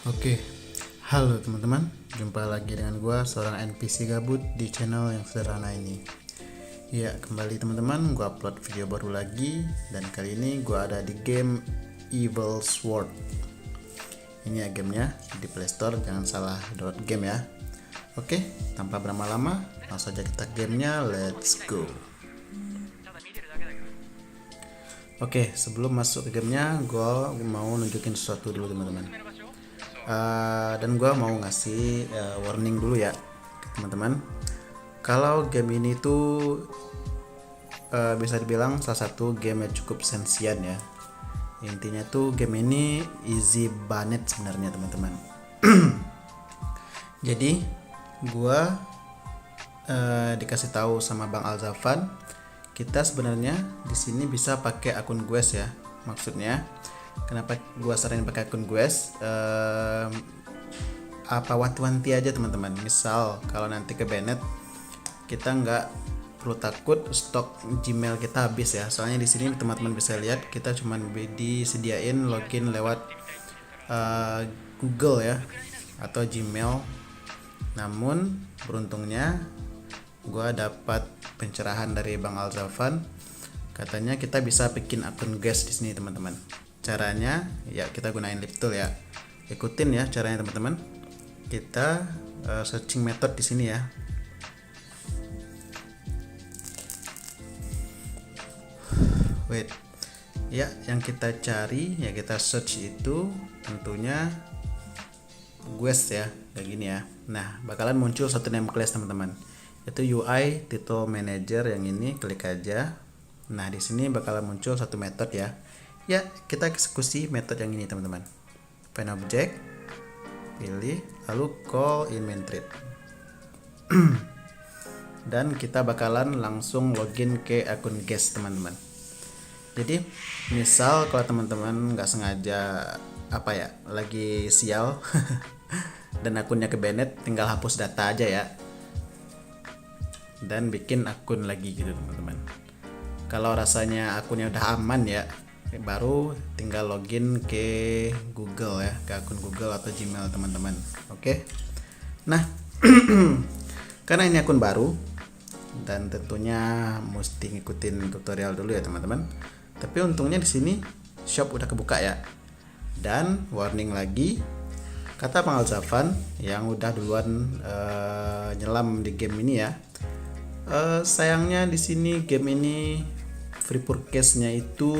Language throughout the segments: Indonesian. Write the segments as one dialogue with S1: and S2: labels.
S1: Oke, halo teman-teman, jumpa lagi dengan gua, seorang NPC gabut di channel yang sederhana ini. Ya, kembali teman-teman, gua upload video baru lagi, dan kali ini gua ada di game Evil Sword. Ini ya gamenya, di Playstore, jangan salah download game ya. Oke, tanpa berlama-lama, langsung saja kita gamenya, let's go. Oke, sebelum masuk ke gamenya, gua mau nunjukin sesuatu dulu teman-teman. Dan gue mau ngasih warning dulu ya teman-teman. Kalau game ini tuh bisa dibilang salah satu game yang cukup sensian ya. Intinya tuh game ini easy banget sebenarnya teman-teman. Jadi gue dikasih tahu sama Bang Alzafan, kita sebenarnya di sini bisa pakai akun Guest ya. Maksudnya kenapa gua saranin pakai akun Guest, apa wanti-wanti aja teman-teman. Misal kalau nanti ke banned, kita nggak perlu takut stok Gmail kita habis ya. Soalnya di sini teman-teman bisa lihat kita cuman disediain login lewat Google ya atau Gmail. Namun beruntungnya gua dapat pencerahan dari Bang Alzafan, katanya kita bisa bikin akun Guest di sini teman-teman. Caranya ya kita gunain lip tool ya. Ikutin ya caranya teman-teman. Kita searching method di sini ya. Wait. Ya, yang kita cari ya kita search itu tentunya Guest ya, kayak gini ya. Nah, bakalan muncul satu name class teman-teman. Itu UI title manager yang ini, klik aja. Nah, di sini bakalan muncul satu method ya. Ya, kita eksekusi metode yang ini teman-teman. Find object, pilih, lalu call in main thread. Dan kita bakalan langsung login ke akun Guest teman-teman. Jadi, misal kalau teman-teman nggak sengaja lagi sial dan akunnya ke banned, tinggal hapus data aja ya. Dan bikin akun lagi gitu teman-teman. Kalau rasanya akunnya udah aman ya, baru tinggal login ke Google ya, ke akun Google atau Gmail teman-teman. Oke. Nah, karena ini akun baru dan tentunya mesti ngikutin tutorial dulu ya teman-teman. Tapi untungnya di sini shop udah kebuka ya. Dan warning lagi, kata Bang Alzafan yang udah duluan nyelam di game ini ya. Sayangnya di sini game ini free purchase-nya itu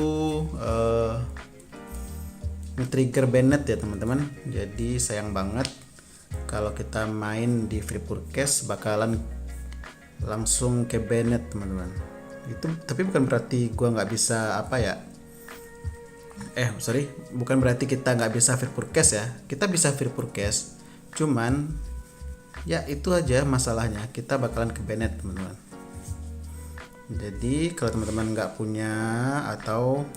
S1: trigger banned ya teman-teman. Jadi sayang banget kalau kita main di free purchase bakalan langsung ke banned teman-teman. Itu tapi bukan berarti gua nggak bisa bukan berarti kita nggak bisa free purchase ya. Kita bisa free purchase, cuman ya itu aja masalahnya, kita bakalan ke banned teman-teman. Jadi kalau teman-teman nggak punya atau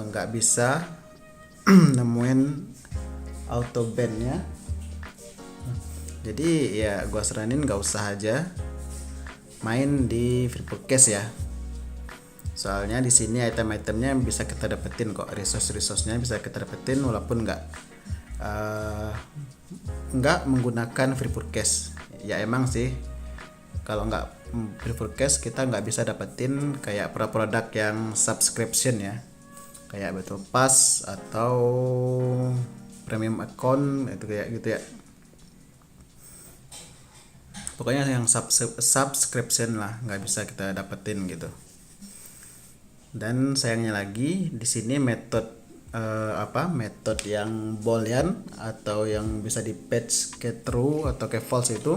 S1: nggak bisa nemuin auto ban-nya, jadi ya gua saranin nggak usah aja main di free purchase ya. Soalnya di sini item-itemnya bisa kita dapetin kok, resource-nya bisa kita dapetin walaupun nggak menggunakan free purchase. Ya emang sih kalau nggak free purchase kita nggak bisa dapetin kayak produk yang subscription ya, kayak Battle Pass atau premium account itu kayak gitu ya. Pokoknya yang subscription lah nggak bisa kita dapetin gitu. Dan sayangnya lagi di sini metode yang boolean atau yang bisa di patch ke true atau ke false itu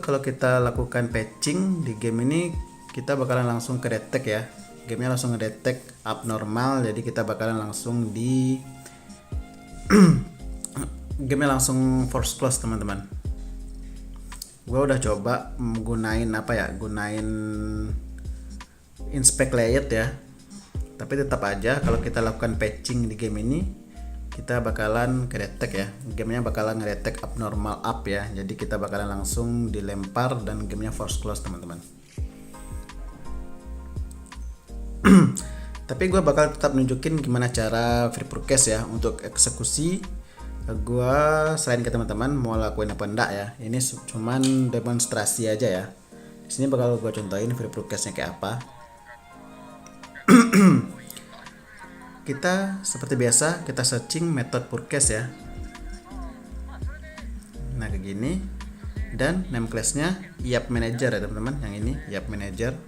S1: kalau kita lakukan patching di game ini kita bakalan langsung ke detect ya. Gamenya langsung ngedetect abnormal, jadi kita bakalan langsung gamenya langsung force close teman-teman. Gue udah coba gunain inspect layout ya. Tapi tetap aja kalau kita lakukan patching di game ini, kita bakalan ngedetect ya, gamenya bakalan ngedetect abnormal up ya. Jadi kita bakalan langsung dilempar dan gamenya force close teman-teman. Tapi gue bakal tetap nunjukin gimana cara free purchase ya. Untuk eksekusi gue selain ke teman-teman mau lakuin apa enggak ya, ini cuman demonstrasi aja ya. Di sini bakal gue contohin free purchase-nya kayak apa. Kita seperti biasa kita searching method purchase ya. Nah kayak gini, dan name class-nya Yap Manager ya teman-teman. Yang ini Yap Manager.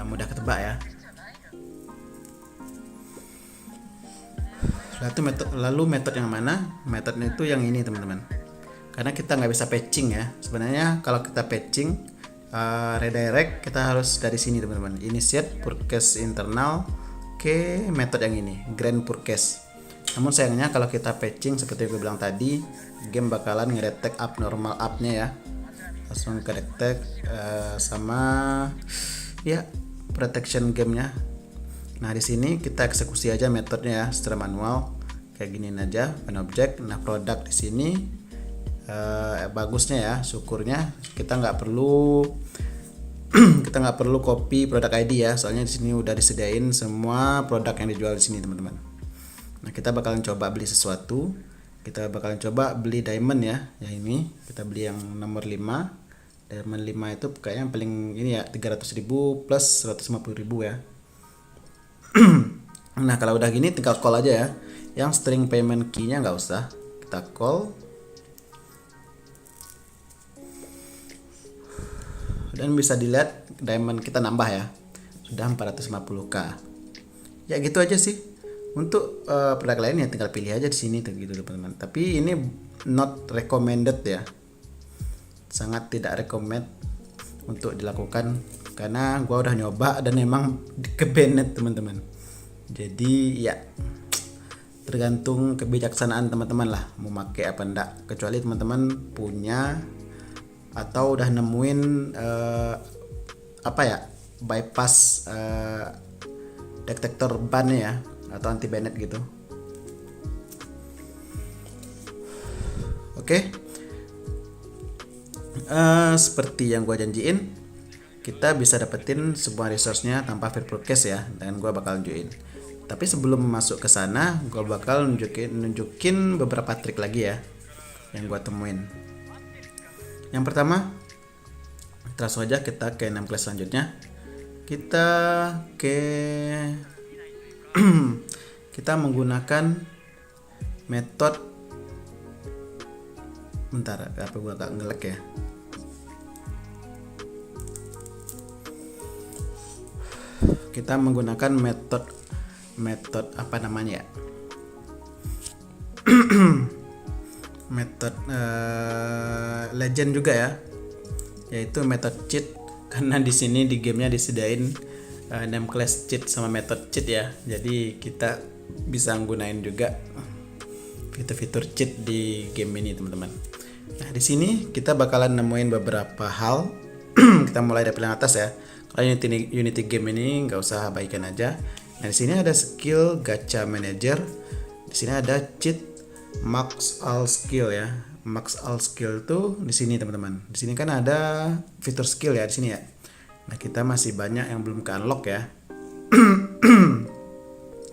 S1: Mudah ketebak ya. Lalu metode yang mana? Metodenya itu yang ini teman-teman. Karena kita nggak bisa patching ya. Sebenarnya kalau kita patching redirect, kita harus dari sini teman-teman. Initiate purchase internal ke metode yang ini, grand purchase. Namun sayangnya kalau kita patching seperti yang gue bilang tadi, game bakalan ngedetect abnormal up-nya ya. Langsung ke detect sama ya protection gamenya. Nah di sini kita eksekusi aja metodenya ya secara manual kayak gini aja, pen object. Nah produk di sini bagusnya ya, syukurnya kita nggak perlu kita nggak perlu copy produk ID ya, soalnya di sini udah disediain semua produk yang dijual di sini teman-teman. Nah kita bakalan coba beli sesuatu, kita bakalan coba beli diamond ya, yang ini kita beli yang nomor 5. Diamond 5 itu kayaknya yang paling ini ya, 300.000 plus 150.000 ya. Nah kalau udah gini tinggal call aja ya, yang string payment key-nya nggak usah, kita call dan bisa dilihat diamond kita nambah ya, sudah 450k ya. Gitu aja sih untuk produk lain ya, tinggal pilih aja di sini gitu teman-teman. Tapi ini not recommended ya, sangat tidak recommend untuk dilakukan karena gua udah nyoba dan emang ke-banned teman-teman. Jadi ya tergantung kebijaksanaan teman-teman lah mau pakai apa enggak, kecuali teman-teman punya atau udah nemuin apa ya, bypass detektor ban ya, atau anti banned gitu. Oke. Seperti yang gue janjiin, kita bisa dapetin semua resource-nya tanpa free purchase ya, dan gue bakal nunjukin. Tapi sebelum masuk ke sana, gue bakal nunjukin beberapa trik lagi ya yang gue temuin. Yang pertama, langsung aja kita ke name class selanjutnya. Kita ke kita menggunakan metode, bentar apa gua agak ngelek ya. Kita menggunakan metode apa namanya ya, metode legend juga ya, yaitu metode cheat. Karena di sini di gamenya disediain name class cheat sama metode cheat ya, jadi kita bisa gunain juga fitur-fitur cheat di game ini teman-teman. Nah di sini kita bakalan nemuin beberapa hal. Kita mulai dari paling atas ya. Kalau Unity game ini nggak usah abaikan aja. Nah di sini ada skill gacha manager. Di sini ada cheat max all skill ya. Max all skill tuh di sini teman-teman. Di sini kan ada fitur skill ya di sini ya. Nah kita masih banyak yang belum ke unlock ya.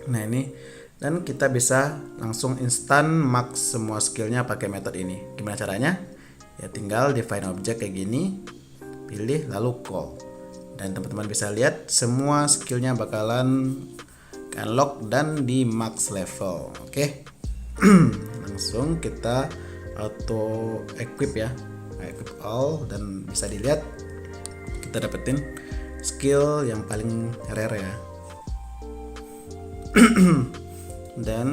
S1: Nah ini, dan kita bisa langsung instan max semua skillnya pakai metode ini. Gimana caranya? Ya tinggal define object kayak gini, pilih lalu call, dan teman-teman bisa lihat semua skillnya bakalan unlock dan di max level. Oke. Langsung kita auto equip ya, equip all, dan bisa dilihat kita dapetin skill yang paling rare ya. Dan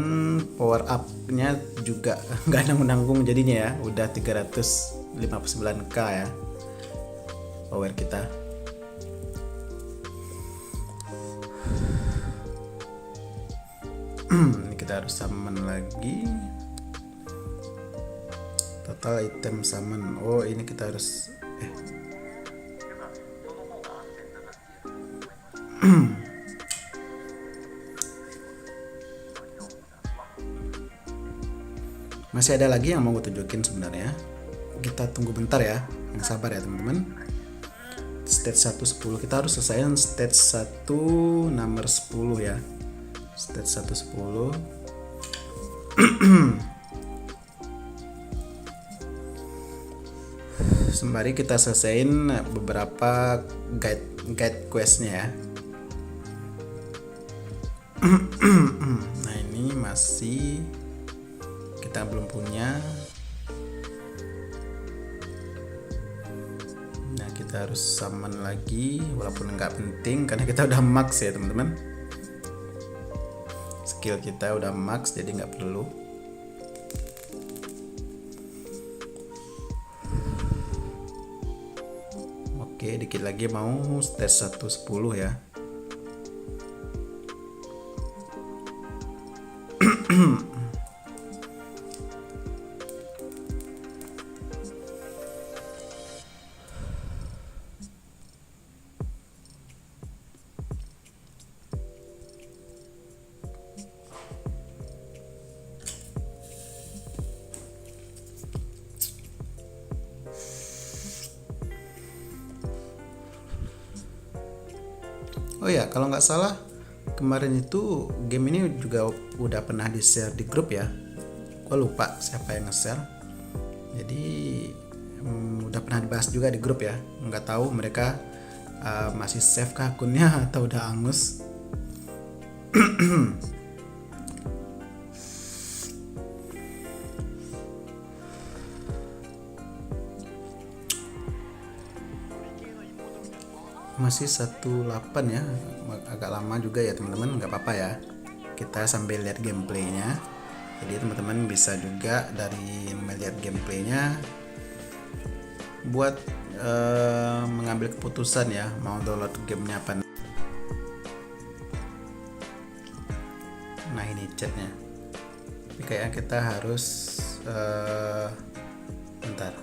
S1: power up nya juga nggak nanggung-nanggung jadinya ya, udah 359k ya power kita. Ini kita harus summon lagi, total item summon. Oh ini kita harus Masih ada lagi yang mau gue tunjukin sebenarnya. Kita tunggu bentar ya, yang sabar ya teman-teman. Stage 1 10, kita harus selesaikan stage 1 nomor 10 ya. Stage 1 10. Sembari kita selesaiin beberapa guide questnya ya. Nah ini masih kita belum punya. Nah kita harus summon lagi, walaupun nggak penting karena kita udah max ya teman-teman. Skill kita udah max jadi nggak perlu. Oke, dikit lagi mau stage 1 10 ya. Oh ya, kalau nggak salah kemarin itu game ini juga udah pernah di share di grup ya. Gue lupa siapa yang nge-share. Jadi udah pernah dibahas juga di grup ya. Nggak tahu mereka masih save kah akunnya atau udah angus. Masih 18 ya, agak lama juga ya teman-teman, nggak apa-apa ya, kita sambil lihat gameplaynya. Jadi teman-teman bisa juga dari melihat gameplaynya buat mengambil keputusan ya mau download gamenya apa. Nah ini chatnya, tapi kayaknya kita harus bentar,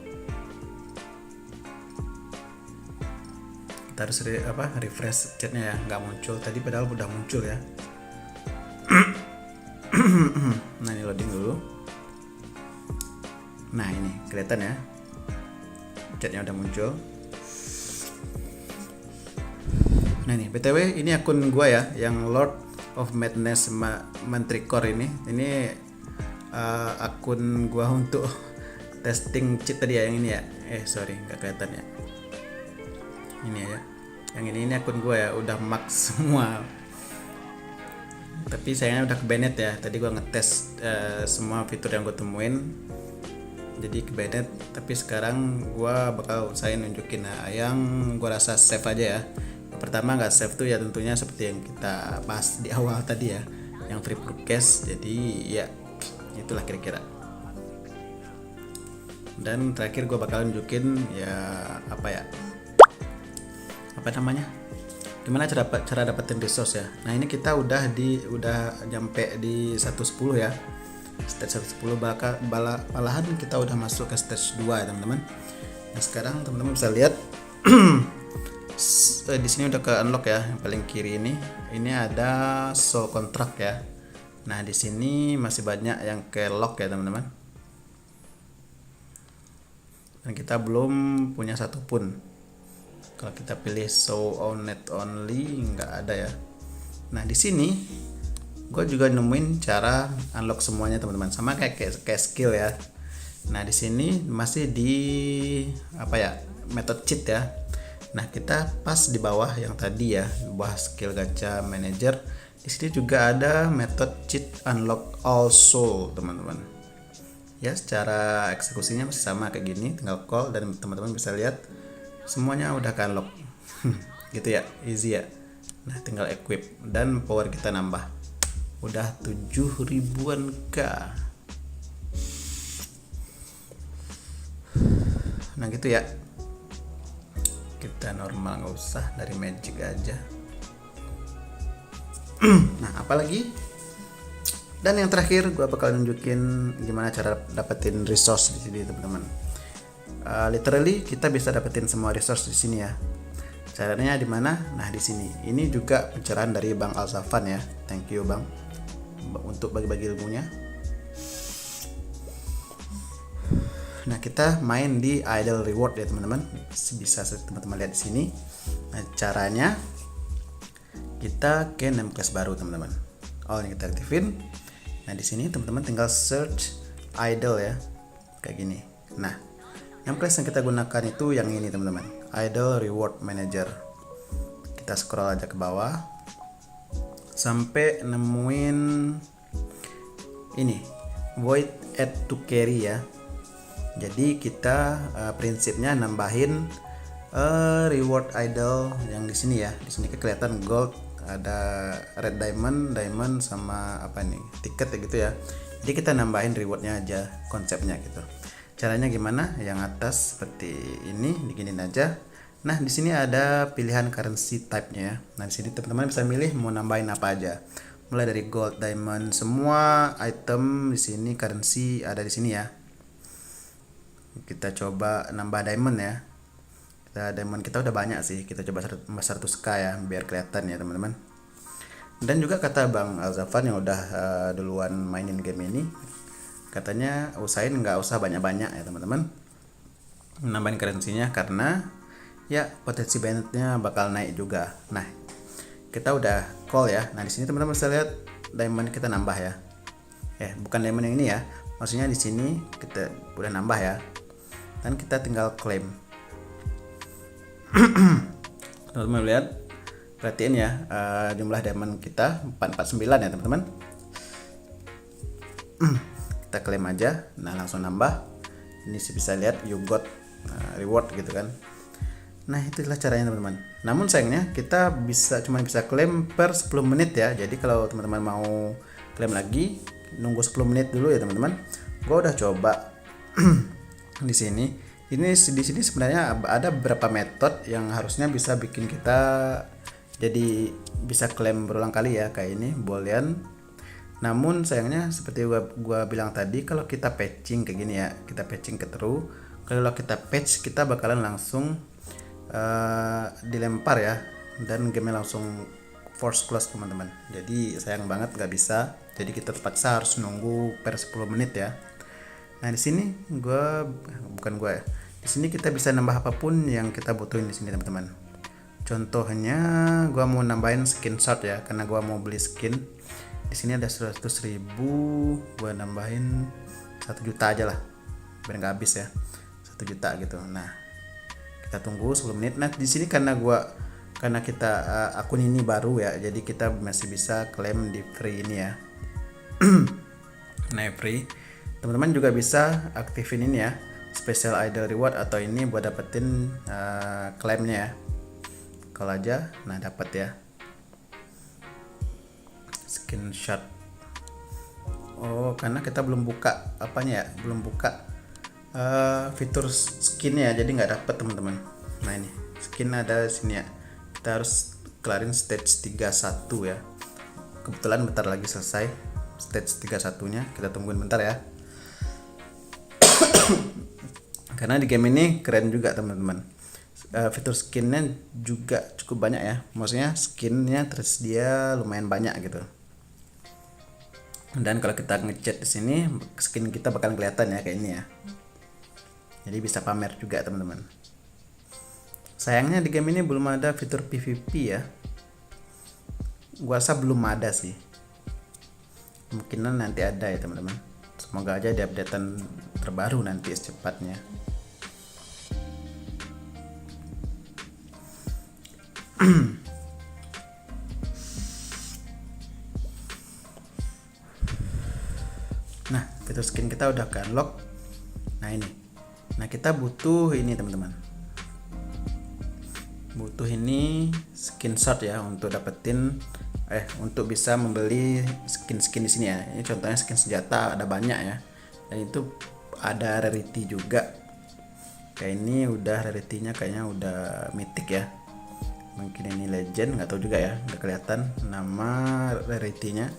S1: kita harus refresh chatnya ya, nggak muncul tadi padahal udah muncul ya. Nah ini loading dulu. Nah ini kelihatan ya, chatnya udah muncul. Nah ini btw ini akun gua ya, yang Lord of Madness Manticore ini akun gua untuk testing cheat tadi ya, yang ini ya. Sorry nggak kelihatan ya. Ini ya, yang ini akun gue ya, udah max semua. Tapi sayangnya udah kebanet ya. Tadi gue ngetes semua fitur yang gue temuin, jadi kebanet. Tapi sekarang gue bakal usahain nunjukin yang gue rasa save aja ya. Yang pertama nggak save tuh ya tentunya seperti yang kita bahas di awal tadi ya, yang free broadcast. Jadi ya itulah kira-kira. Dan terakhir gue bakal nunjukin ya apa namanya, gimana cara dapetin resource ya. Nah ini kita udah nyampe di 110 ya, stage 110, malahan kita udah masuk ke stage 2 ya teman-teman. Nah sekarang teman-teman bisa lihat di sini udah ke unlock ya, yang paling kiri ini ada soul contract ya. Nah di sini masih banyak yang ke lock ya teman-teman, dan kita belum punya satupun. Kalau kita pilih show on net only nggak ada ya. Nah di sini gue juga nemuin cara unlock semuanya teman-teman, sama kayak skill ya. Nah di sini masih di method cheat ya. Nah kita pas di bawah yang tadi ya, di bawah skill gacha manager, di sini juga ada method cheat unlock all soul teman-teman. Ya secara eksekusinya masih sama kayak gini, tinggal call dan teman-teman bisa lihat semuanya udah ke unlock. Gitu ya, easy ya. Nah tinggal equip dan power kita nambah, udah 7.000-an k. Nah gitu ya, kita normal, nggak usah dari magic aja. Nah apalagi, dan yang terakhir gue bakal nunjukin gimana cara dapetin resource di sini teman-teman. Literally kita bisa dapetin semua resource di sini ya. Caranya di mana? Nah, di sini. Ini juga pencerahan dari Bang Alzafan ya. Thank you Bang untuk bagi-bagi ilmunya. Nah, kita main di idle reward ya teman-teman. Bisa teman-teman lihat di sini. Nah, caranya kita ke name class baru teman-teman. Ini kita aktifin. Nah, di sini teman-teman tinggal search idle ya. Kayak gini. Nah, name class yang kita gunakan itu yang ini teman-teman. Idle reward manager. Kita scroll aja ke bawah sampai nemuin ini void add to carry ya. Jadi kita prinsipnya nambahin reward idle yang di sini ya. Di sini kelihatan gold, ada red diamond, diamond sama apa nih tiket ya gitu ya. Jadi kita nambahin rewardnya aja, konsepnya gitu. Caranya gimana? Yang atas seperti ini, diginin aja. Nah, di sini ada pilihan currency type-nya ya. Nah, di sini teman-teman bisa milih mau nambahin apa aja. Mulai dari gold, diamond, semua item di sini currency ada di sini ya. Kita coba nambah diamond ya. Diamond kita udah banyak sih. Kita coba 100k ya biar kelihatan ya teman-teman. Dan juga kata Bang Alzafan yang udah duluan mainin game ini, katanya usahain nggak usah banyak-banyak ya teman-teman nambahin currency-nya, karena ya potensi banditnya bakal naik juga. Nah, kita udah call ya. Nah, di sini teman-teman bisa lihat diamond kita nambah ya. Bukan diamond yang ini ya. Maksudnya di sini kita udah nambah ya. Dan kita tinggal claim. Teman-teman lihat, perhatiin ya jumlah diamond kita 449 ya teman-teman. Kita klaim aja. Nah, langsung nambah. Ini sih bisa lihat you got reward gitu kan. Nah, itulah caranya teman-teman. Namun sayangnya kita cuma bisa klaim per 10 menit ya. Jadi kalau teman-teman mau klaim lagi, nunggu 10 menit dulu ya teman-teman. Gua udah coba di sini. Di sini sebenarnya ada beberapa metode yang harusnya bisa bikin kita jadi bisa klaim berulang kali ya, kayak ini boolean. Namun sayangnya seperti gua bilang tadi, kalau kita patching kayak gini ya, kita patching ke true. Kalau kita patch, kita bakalan langsung dilempar ya, dan game langsung force close teman-teman. Jadi sayang banget nggak bisa. Jadi kita terpaksa harus nunggu per 10 menit ya. Nah, di sini di sini kita bisa nambah apapun yang kita butuhin di sini teman-teman. Contohnya gua mau nambahin skin shot ya, karena gua mau beli skin. Di sini ada 100.000, gua nambahin 1 juta aja lah, biar nggak habis ya, 1 juta gitu. Nah, kita tunggu 10 menit. Nah, di sini karena kita akun ini baru ya, jadi kita masih bisa klaim di free ini ya. Nah, free. Teman-teman juga bisa aktifin ini ya, special idle reward atau ini buat dapetin klaimnya ya. Kalau aja, nah dapat ya. Screenshot. Karena kita belum buka apanya ya, belum buka fitur skinnya, jadi nggak dapat teman-teman. Nah, ini skin ada di sini ya. Kita harus kelarin stage 31 ya. Kebetulan bentar lagi selesai stage 31-nya. Kita tungguin bentar ya. Karena di game ini keren juga teman-teman. Fitur skinnya juga cukup banyak ya. Maksudnya skinnya tersedia lumayan banyak gitu. Dan kalau kita ngechat di sini, skin kita bakal kelihatan ya kayak ini ya. Jadi bisa pamer juga teman-teman. Sayangnya di game ini belum ada fitur PVP ya. Gua rasa belum ada sih. Kemungkinan nanti ada ya teman-teman. Semoga aja di updatean terbaru nanti secepatnya. Nah, fitur skin kita udah ke unlock. Nah, ini. Nah, kita butuh ini teman-teman. Butuh ini skin shot ya untuk dapetin untuk bisa membeli skin-skin di sini ya. Ini contohnya skin senjata ada banyak ya. Dan itu ada rarity juga. Kayak ini udah rarity-nya kayaknya udah mythic ya. Mungkin ini legend, nggak tahu juga ya, nggak kelihatan nama rarity-nya.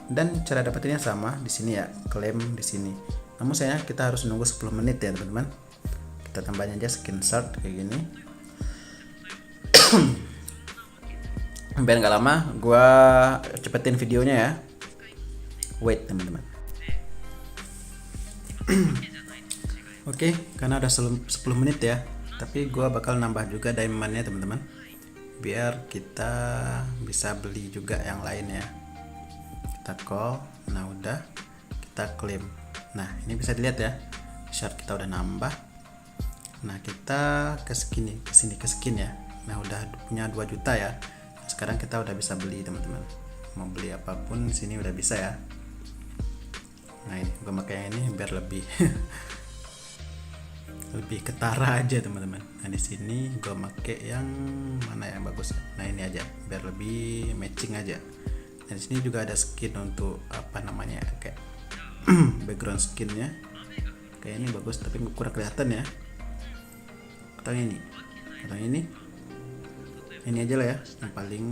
S1: Dan cara dapetinnya sama di sini ya, klaim di sini. Namun sayangnya kita harus nunggu 10 menit ya teman-teman. Kita tambahin aja skin shot kayak gini. Biar nggak lama, gua cepetin videonya ya. Wait teman-teman. Oke, karena udah 10 menit ya, tapi gua bakal nambah juga diamondnya teman-teman, biar kita bisa beli juga yang lain ya. Kita call, nah udah, kita claim. Nah ini bisa dilihat ya, shard kita udah nambah. Nah kita ke sini ke skin ya. Nah udah punya 2 juta ya. Sekarang kita udah bisa beli teman-teman, mau beli apapun di sini udah bisa ya. Nah ini gue pakai ini biar lebih lebih ketara aja teman-teman. Nah di sini gue pakai yang mana yang bagus. Nah ini aja biar lebih matching aja. Nah di sini juga ada skin untuk apa namanya kayak background skinnya. Kayak ini bagus tapi kurang kelihatan ya. Atau ini aja lah ya, yang paling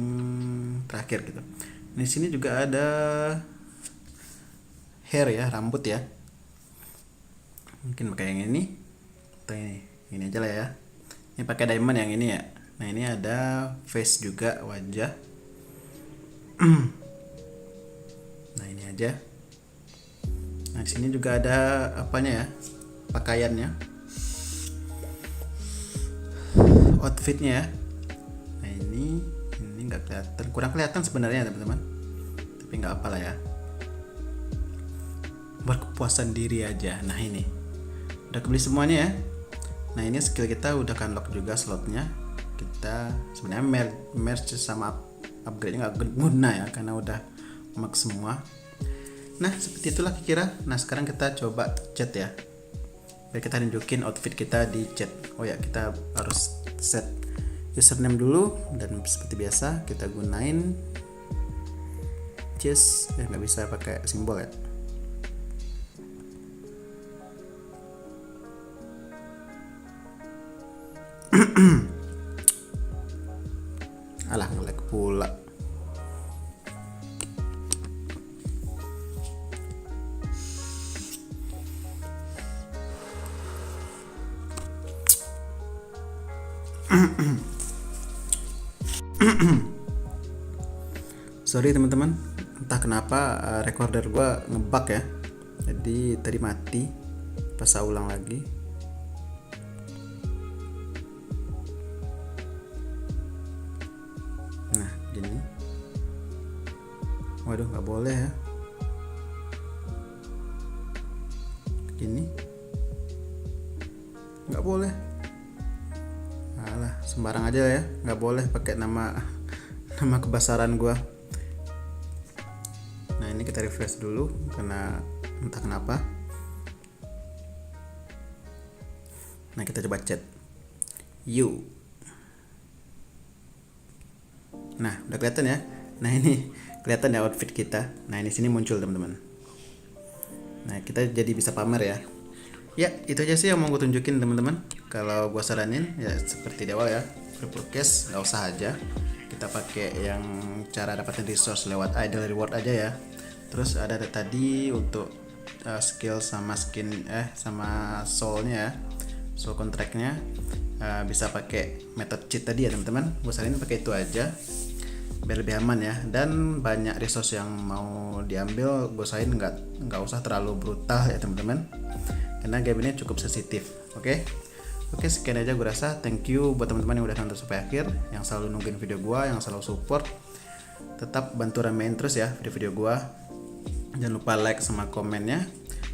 S1: terakhir gitu. Di sini juga ada hair ya, rambut ya. Mungkin pakai yang ini atau ini aja lah ya. Ini pakai diamond yang ini ya. Nah ini ada face juga, wajah. Nah ini aja. Nah di sini juga ada apanya ya, pakaiannya, outfitnya ya. Nah ini nggak kelihatan, kurang kelihatan sebenarnya teman-teman, tapi nggak apa lah ya, berkepuasan diri aja. Nah ini udah kebeli semuanya ya. Nah ini skill kita udah unlock juga slotnya. Kita sebenarnya merge sama upgrade-nya nggak guna ya, karena udah max semua. Nah seperti itulah kira. Nah sekarang kita coba chat ya, biar kita tunjukin outfit kita di chat. Oh ya, kita harus set username dulu, dan seperti biasa kita gunain just nggak bisa pakai simbol ya. Alah, nge-lag pula. Sorry teman-teman, entah kenapa recorder gua ngebug ya. Jadi tadi mati, pas saya ulang lagi. Nah gini, waduh nggak boleh ya. Gini, nggak boleh. Alah, sembarang aja ya, nggak boleh pakai nama kebesaran gua. Nah ini kita refresh dulu karena entah kenapa. Nah kita coba chat you. Nah udah kelihatan ya. Nah ini kelihatan ya outfit kita. Nah ini sini muncul teman-teman. Nah kita jadi bisa pamer ya. Ya itu aja sih yang mau gue tunjukin teman-teman. Kalau gue saranin ya seperti di awal ya, triple cash nggak usah aja. Kita pakai yang cara dapatin resource lewat idle reward aja ya. Terus ada tadi untuk skill sama skin sama soulnya ya, soul contractnya bisa pakai method cheat tadi ya teman-teman. Gue saranin pakai itu aja biar lebih aman ya. Dan banyak resource yang mau diambil, gue saranin nggak usah terlalu brutal ya teman-teman, karena game ini cukup sensitif. Oke, sekian aja gue rasa. Thank you buat teman-teman yang udah nonton sampai akhir, yang selalu nungguin video gue, yang selalu support. Tetap bantu ramein terus ya video-video gue. Jangan lupa like sama komennya.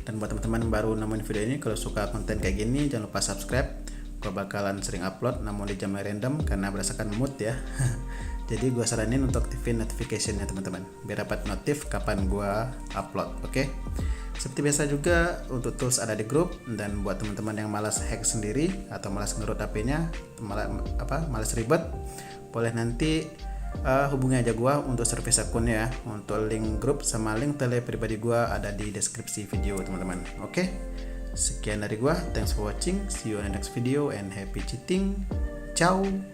S1: Dan buat teman-teman baru nemuin video ini, kalau suka konten kayak gini jangan lupa subscribe. Gue bakalan sering upload namun di jam random karena berdasarkan mood ya. Jadi gue saranin untuk aktifin notification-nya teman-teman, biar dapat notif kapan gue upload. Oke. Seperti biasa juga untuk tools ada di grup. Dan buat teman-teman yang malas hack sendiri atau malas ngerut HP-nya, malas ribet, boleh nanti hubungi aja gua untuk service akunnya ya. Untuk link grup sama link tele pribadi gua ada di deskripsi video teman-teman. Oke. Sekian dari gua. Thanks for watching. See you on the next video and happy cheating. Ciao.